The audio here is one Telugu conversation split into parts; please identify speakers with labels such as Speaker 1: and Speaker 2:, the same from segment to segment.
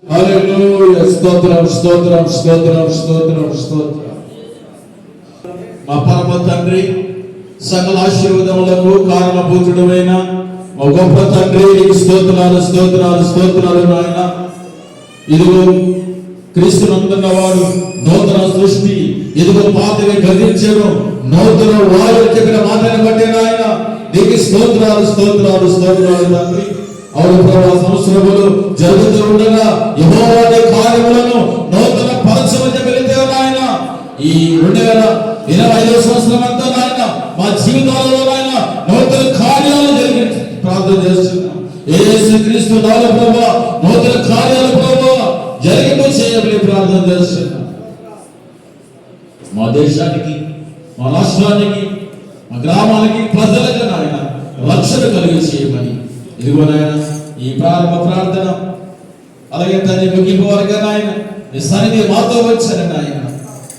Speaker 1: హల్లెలూయా. స్తోత్రం స్తోత్రం స్తోత్రం స్తోత్రం స్తోత్రం. మా పరమ తండ్రి, సకల ఆశీర్వాదములకు కారణభూతుడైన మా గొప్ప తండ్రి, నీకు స్తోత్రాలు స్తోత్రాలు స్తోత్రాలు నాయన. ఇదిగో క్రీస్తునందున్న వాడు నూతన సృష్టి, ఇదిగో పాతవి గతించెను, నూతన వాయువు చెప్పిన మాటను బట్టి నాయన నీకు స్తోత్రాలు స్తోత్రాలు స్తోత్రాలు తండ్రి. అవును ప్రభు, సంవత్సరములు జరుగుతూ ఉండగా యెహోవా నీ కార్యములను నూతన పరచమని వెళితే నాయన ఈ 2025 సంవత్సరం అంతా నాయన మా జీవితాలలో నాయన నూతన కార్యాలు జరిగి ప్రార్థన చేస్తున్నాం. యేసుక్రీస్తు నామములో ప్రభువా నూతన కార్యాలు ప్రభువా జరిగింప చేయమని ప్రార్థన చేస్తున్నాం. మా దేశానికి, మా రాష్ట్రానికి, మా గ్రామానికి, ప్రజలకు నాయన రక్షణ కలిగి చేయమని ఇదిగో నాయన ఈ ప్రారంభ ప్రార్థన అలాగే తండ్రి ముగింపు వరకు నాయన నీ సన్నిధి మాతో వచ్చాను నాయన.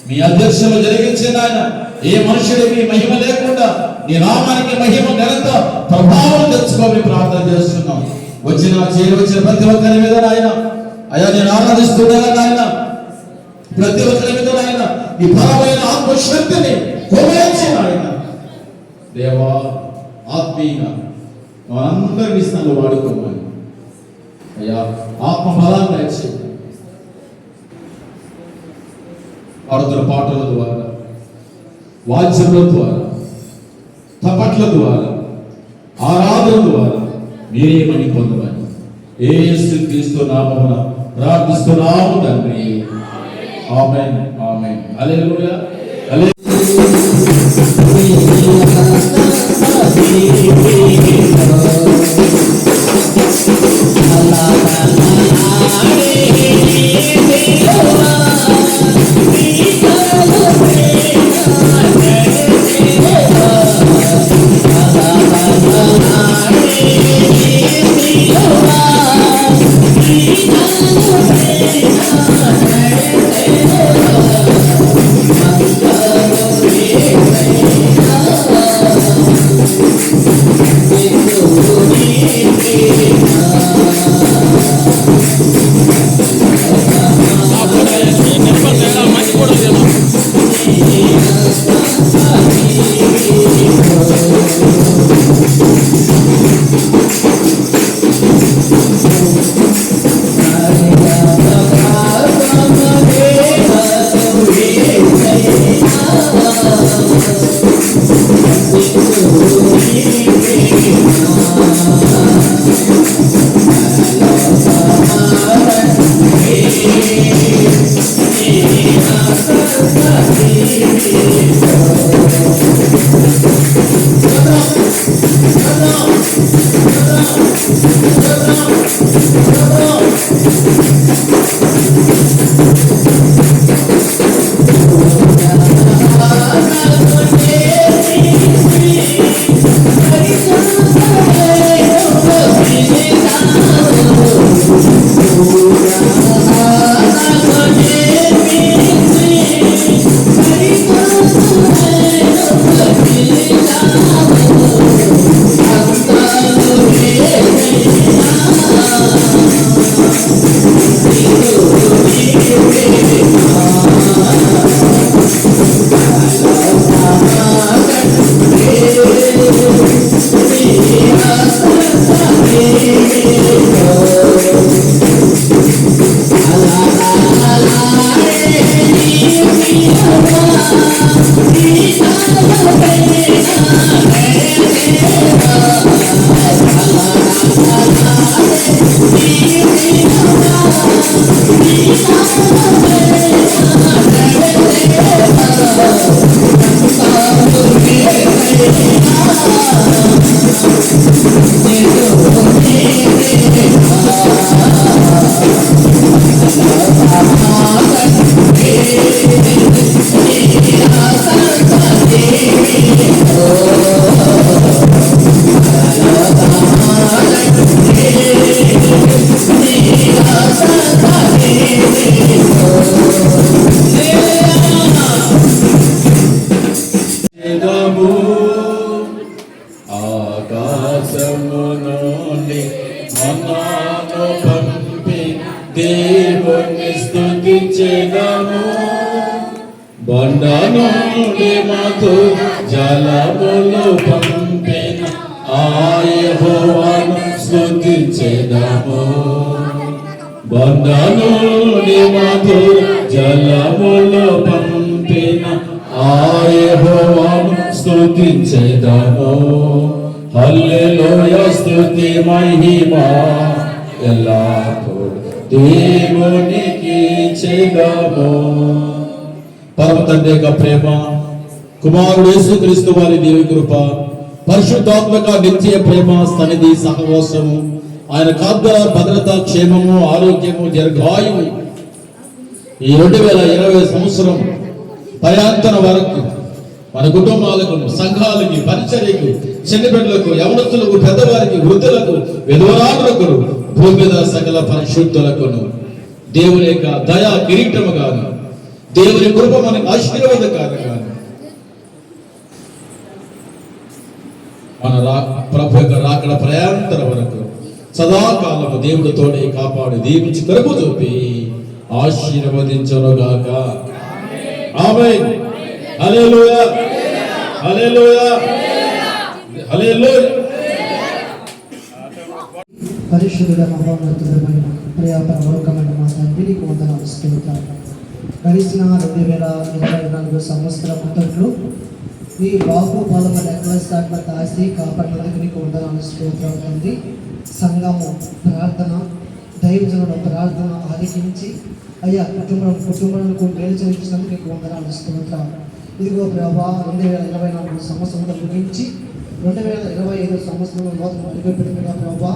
Speaker 1: మీ అధ్యక్షులు జరిగించే నాయన ఏ మనుషుడికి మహిమ లేకుండా నీ నామానికి మహిమ ఘనత ప్రభావం తెచ్చుకోమని ప్రార్థన చేస్తున్నాం. వచ్చిన ప్రతి ఒక్కరి మీద నాయన అయ్యా నేను ఆరాధిస్తుండగా నాయన ప్రతి ఒక్కరి మీద నాయన ఈ బలమైన ఆత్మశక్తిని కొమేర్చి నాయన దేవా ఆత్మీయంగా అందరినీ స్థానంలో వాడుకోమని అయ్యా ఆత్మ బలాన్ని ఇచ్చి పాడుతున్న పాటల ద్వారా, వాద్యముల ద్వారా, తపట్ల ద్వారా, ఆరాధన ద్వారా మీరేమని పొందమని యేసుక్రీస్తు నామమున ప్రార్థిస్తున్నాము తండ్రి. ఆమేన్ ఆమేన్. హల్లెలూయా. దేవుని స్తుతించెదము. బండ నుండి మధుర జలములు పంపిన ఆ యెహోవాను స్తుతించెదము. బండ నుండి మధుర జలములు పంపిన ఆ యెహోవాను స్తుతించెదము. హల్లెలూయా స్తుతి మహిమ ఎల్లప్పుడు దేవునికి చెదము. పరమ తండ్రి యొక్క ప్రేమ, కుమారుడు యేసుక్రీస్తు వారి దేవి కృప, పరిశుద్ధాత్మక నిత్య ప్రేమ, సన్నిధి, సహవాసము, ఆయన కాపుదల, భద్రత, క్షేమము, ఆరోగ్యము, దీర్ఘాయువు ఈ 2020 సంవత్సరం పర్యాంతర వరకు మన కుటుంబాలకు, సంఘాలకి, పరిచర్యకు, చిన్నబిడ్డలకు, యవనస్తులకు, పెద్దవారికి, వృద్ధులకు, విధవరాలకు, భూమి మీద సకల పరిశుద్ధులకును దేవుని యొక్క దయా కిరీటము గాను, దేవుని కృప మనకు ఆశీర్వాదకారంగా మన ప్రభు యొక్క రాకడ ప్రయాంతర వరకు సదాకాలము దేవుడు తోడే కాపాడు దీవించి కరుపు చూపి ఆశీర్వదించునుగాక. ఆమేన్. హల్లెలూయా, హల్లెలూయా, హల్లెలూయా.
Speaker 2: పరిశుద్ధుడ మహోన్నతుడమైన ప్రియపరలోకమైన మా తండ్రి వందనాలు స్తోత్రాలు. గడిచిన 2024 సంవత్సరం మొదట్లో ఈ బాహుపాలమ లెక్కల దాసి కాపాడినందుకు నీకు వందనాలు స్తోత్రాలు తండ్రి. సంఘము ప్రార్థన, దైవజనుల ప్రార్థన ఆలకించి అయ్యా కుటుంబాలకు మేలు చేయించినందుకు నీకు వందనాలు స్తోత్రాలు. ఇదిగో ప్రభా 2024 సంవత్సరంలో ముగించి 2025 సంవత్సరంలో నూతన అడుగుపెట్టిన ప్రభా,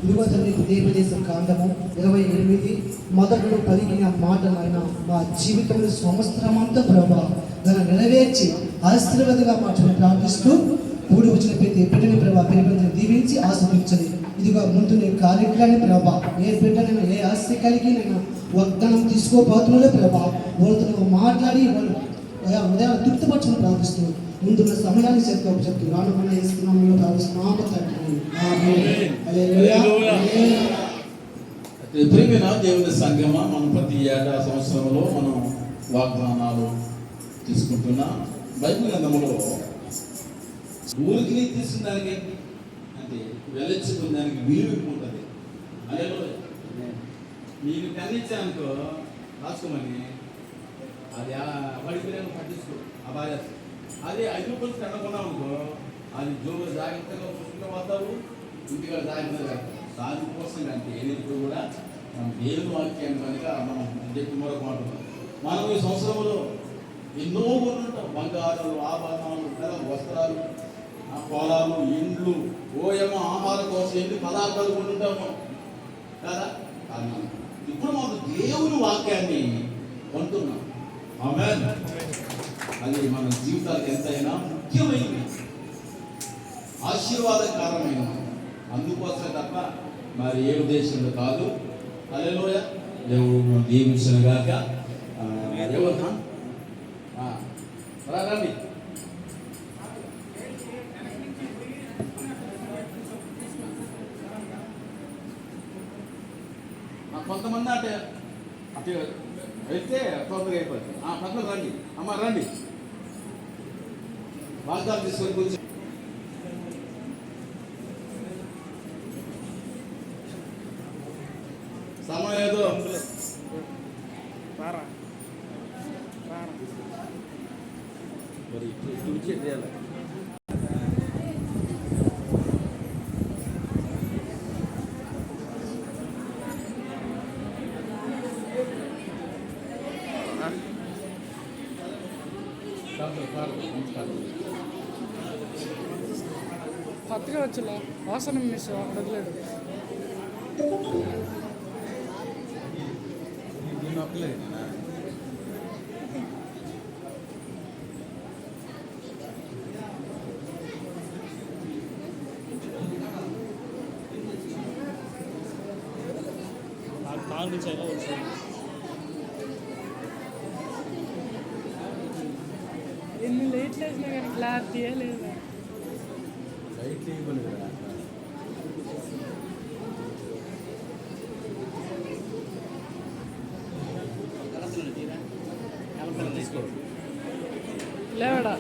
Speaker 2: ఇదిగో తండ్రి దేశం కాండము 28 మొదటి పలికిన మాటలైన మా జీవితంలో సంవత్సరమంతా ప్రభా దాన్ని నెరవేర్చి ఆశీర్వాదంగా మార్చని ప్రార్థిస్తూ కూడి వచ్చిన ప్రతి బిడ్డని ప్రభా పెరిగిన దీవించి ఆస్వాదించండి. ఇదిగో ముందు నీ కార్యక్రమాన్ని ప్రభా ఏ బిడ్డనైనా ఏ ఆస్తి కలిగి నేను వాగ్దానం తీసుకోబోతున్నదే ప్రభా వాళ్ళతో మాట్లాడి వాళ్ళు ఉదయం తృప్తిపరచని ప్రార్థిస్తూ ముందున్న సమయాన్ని చెప్తూ రానుకున్న ఇస్తున్నాము ప్రార్థిస్తున్నాము తండ్రి.
Speaker 1: ప్రియమైన దేవుని సంగమా, మనం ప్రతి ఏటా సంవత్సరంలో మనం వాగ్దానాలు తీసుకుంటున్నా. బైబిల్ గ్రంథంలో ఊరికి తీసుకున్న దానికి అంటే వెలచుకున్న దానికి విలువ ఉంటుంది. అదే నీకు కన్నిచ్చానుకో రాసుకోమని అది పడిపోయాను పట్టించుకో ఆ భార్య. అదే 5 రూపాయలు కనుక్కున్నావు అనుకో అది జోరు జాగ్రత్తగా చూసుకుంటూ పోతావు, ఇంటిగా జాగ్రత్తగా. దానికోసం అంటే ఏదైతే కూడా మనం దేవుని వాక్యాన్ని కనుక మనం చెప్పి మరొక మాట, మనం ఈ సంవత్సరంలో ఎన్నో కొనుంటాం. బంగారాలు, ఆభరణాలు, వస్త్రాలు, పొలాలు, ఇండ్లు, ఓయమ ఆహార కోసం ఎన్ని పదార్థాలు కొనుంటాము కదా. ఇప్పుడు మనం దేవుని వాక్యాన్ని కొంటున్నాం. ఆమేన్. అది మన జీవితాలకు ఎంతైనా ముఖ్యమైనది, ఆశీర్వాదకరమైన. అందుకోసమే తప్ప మరి ఏ ఉద్దేశంలో కాదు. హల్లెలూయా. దేవుడు దీవించునుగాక. రండి. కొంతమంది అంటే అటు వెళ్తే తొందరగా అయిపోతుంది. పక్కన రండి అమ్మ, రండి. వాగ్దానం తీసుకొని కూర్చో. సమయం ఏదో
Speaker 3: పత్రిక వచ్చేలా వాసన మిస్ వదలేదు. ఎన్ని లైట్లు వేసినా కానీ క్లారిటీ లేదా?
Speaker 1: లైట్లు ఇవ్వలేదు.
Speaker 3: లేవడా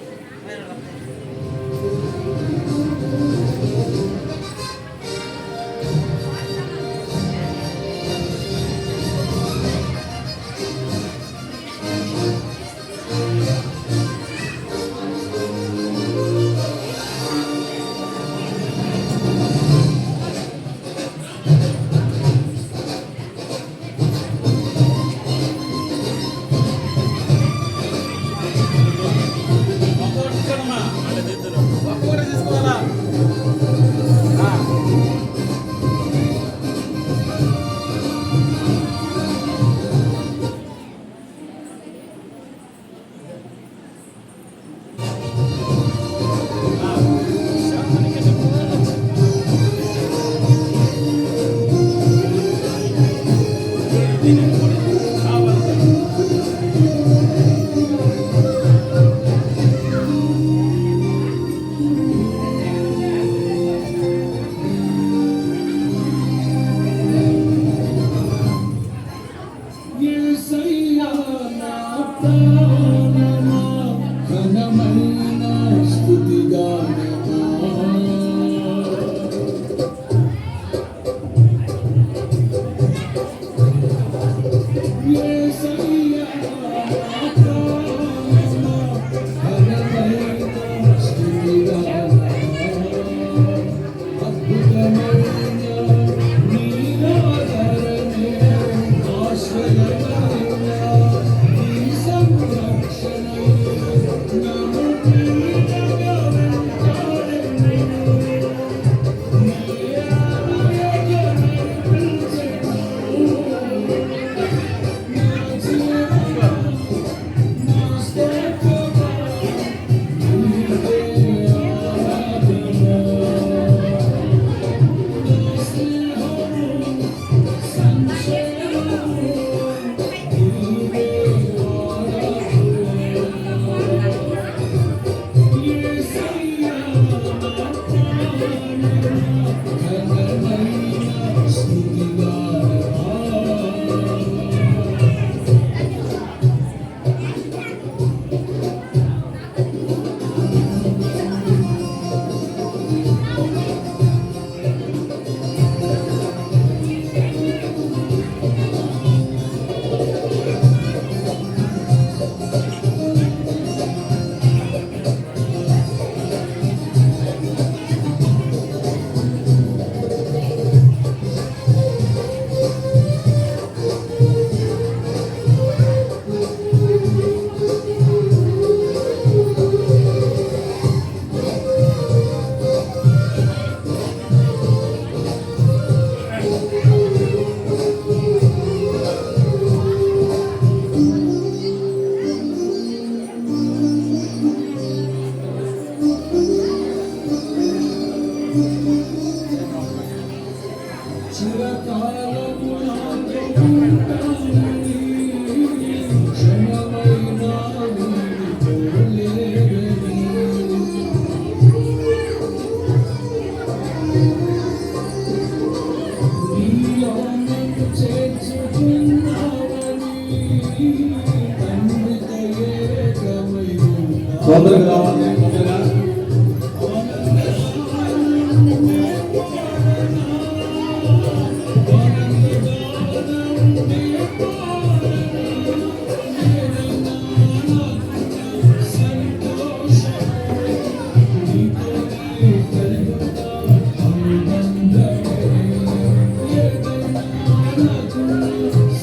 Speaker 1: తొందరగా రావాలి తొందరగా.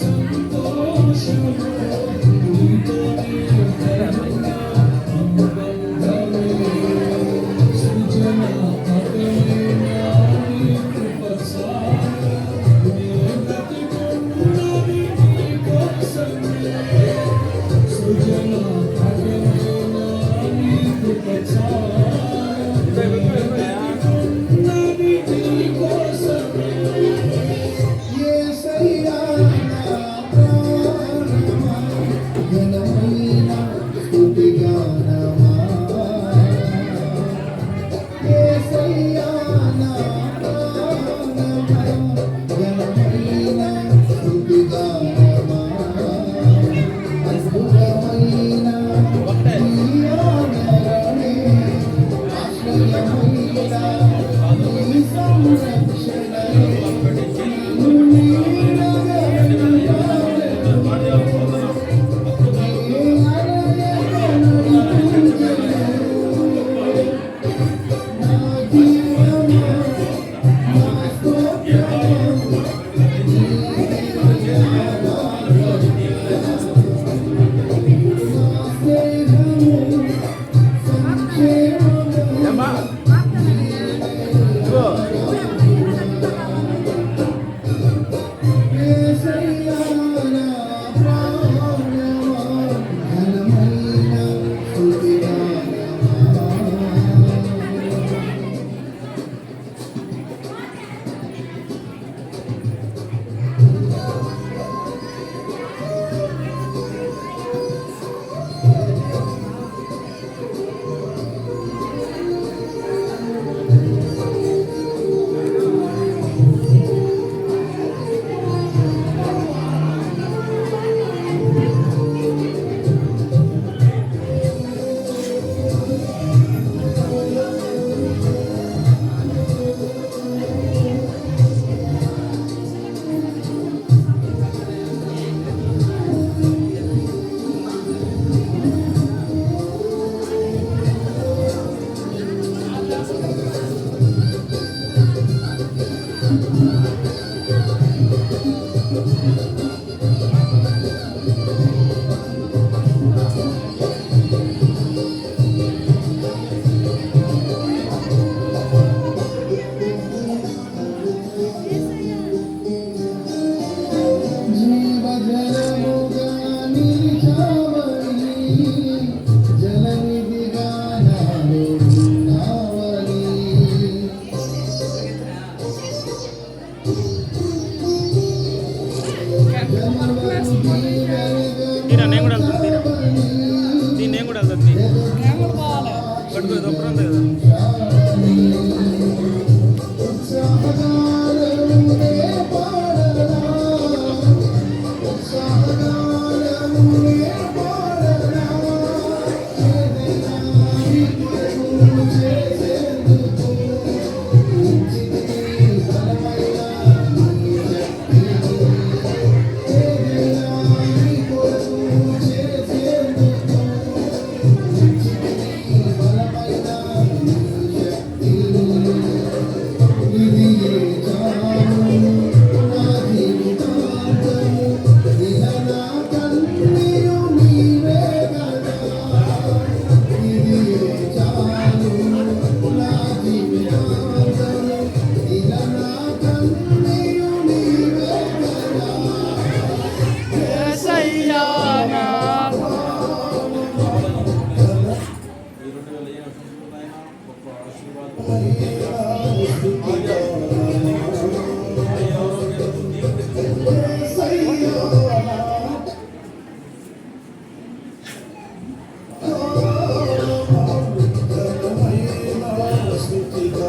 Speaker 4: సంతోషం తీరా నేను కూడా వెళ్తాను తీరా నేను కూడా వెళ్తాను
Speaker 3: నేను కూడా పోవాలి.
Speaker 4: పట్టుకుని దొప్పరం ఉంది కదా
Speaker 3: యేసయ్యా నా
Speaker 5: స్తుతిగా